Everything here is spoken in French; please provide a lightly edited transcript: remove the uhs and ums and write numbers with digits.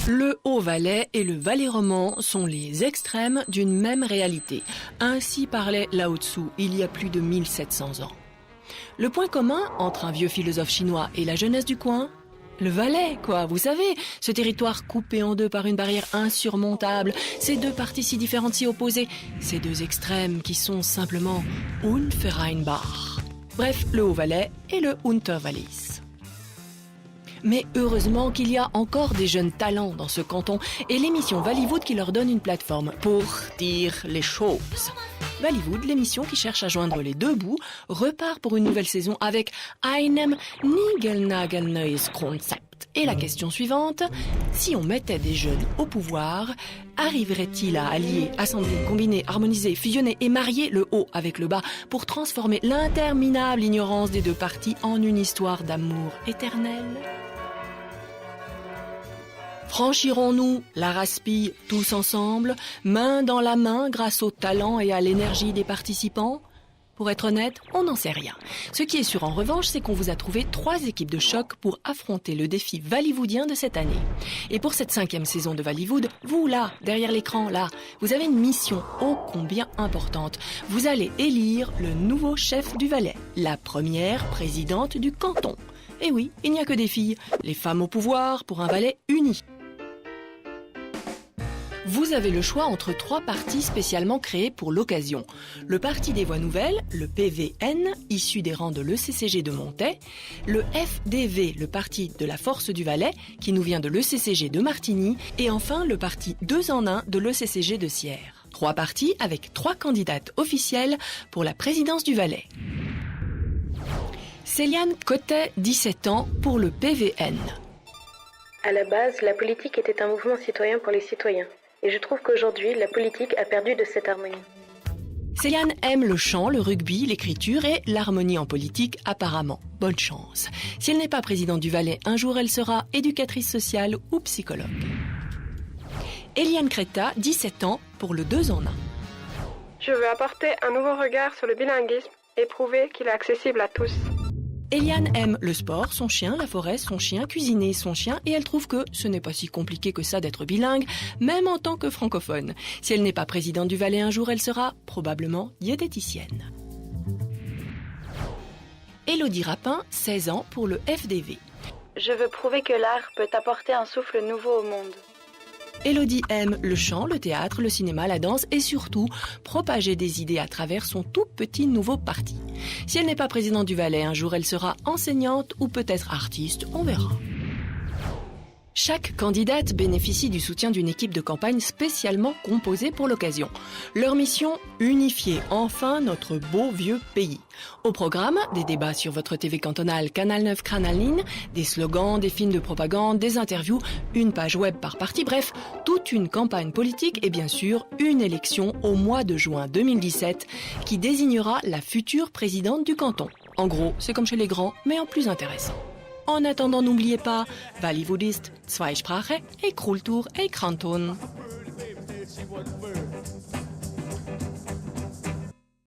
Le Haut-Valais et le Valais roman sont les extrêmes d'une même réalité. Ainsi parlait Lao Tzu il y a plus de 1700 ans. Le point commun entre un vieux philosophe chinois et la jeunesse du coin ? Le Valais, quoi, vous savez, ce territoire coupé en deux par une barrière insurmontable, ces deux parties si différentes, si opposées, ces deux extrêmes qui sont simplement unvereinbar. Bref, le Haut-Valais et le Untervalais. Mais heureusement qu'il y a encore des jeunes talents dans ce canton et l'émission Vallywood qui leur donne une plateforme pour dire les choses. Vallywood, l'émission qui cherche à joindre les deux bouts, repart pour une nouvelle saison avec einem niegelnagelneues Konzept. Et la question suivante, si on mettait des jeunes au pouvoir, arriverait-il à allier, assembler, combiner, harmoniser, fusionner et marier le haut avec le bas pour transformer l'interminable ignorance des deux parties en une histoire d'amour éternel ? Franchirons-nous la raspille tous ensemble, main dans la main grâce au talent et à l'énergie des participants ? Pour être honnête, on n'en sait rien. Ce qui est sûr en revanche, c'est qu'on vous a trouvé 3 équipes de choc pour affronter le défi vallywoodien de cette année. Et pour cette 5e saison de Vallywood, vous là, derrière l'écran, là, vous avez une mission ô combien importante. Vous allez élire le nouveau chef du Valais, la première présidente du canton. Et oui, il n'y a que des filles, les femmes au pouvoir pour un Valais uni. Vous avez le choix entre 3 partis spécialement créés pour l'occasion. Le Parti des Voix Nouvelles, le PVN, issu des rangs de l'ECCG de Montaix, le FDV, le Parti de la Force du Valais, qui nous vient de l'ECCG de Martigny, et enfin le Parti 2 en 1 de l'ECCG de Sierre. 3 partis avec 3 candidates officielles pour la présidence du Valais. Céliane Cotet, 17 ans, pour le PVN. À la base, la politique était un mouvement citoyen pour les citoyens. Et je trouve qu'aujourd'hui, la politique a perdu de cette harmonie. Céliane aime le chant, le rugby, l'écriture et l'harmonie en politique, apparemment. Bonne chance. Si elle n'est pas présidente du Valais, un jour elle sera éducatrice sociale ou psychologue. Eliane Creta, 17 ans, pour le 2 en 1. Je veux apporter un nouveau regard sur le bilinguisme et prouver qu'il est accessible à tous. Eliane aime le sport, son chien, la forêt, son chien, cuisiner son chien et elle trouve que ce n'est pas si compliqué que ça d'être bilingue, même en tant que francophone. Si elle n'est pas présidente du Valais un jour, elle sera probablement diététicienne. Élodie Rapin, 16 ans, pour le FDV. Je veux prouver que l'art peut apporter un souffle nouveau au monde. Élodie aime le chant, le théâtre, le cinéma, la danse et surtout propager des idées à travers son tout petit nouveau parti. Si elle n'est pas présidente du Valais, un jour elle sera enseignante ou peut-être artiste, on verra. Chaque candidate bénéficie du soutien d'une équipe de campagne spécialement composée pour l'occasion. Leur mission, unifier enfin notre beau vieux pays. Au programme, des débats sur votre TV cantonale Canal 9 Cranaline, des slogans, des films de propagande, des interviews, une page web par parti, bref, toute une campagne politique et bien sûr une élection au mois de juin 2017 qui désignera la future présidente du canton. En gros, c'est comme chez les grands, mais en plus intéressant. En attendant, n'oubliez pas, Vallywood ist Zweisprache et Kultur et Kanton.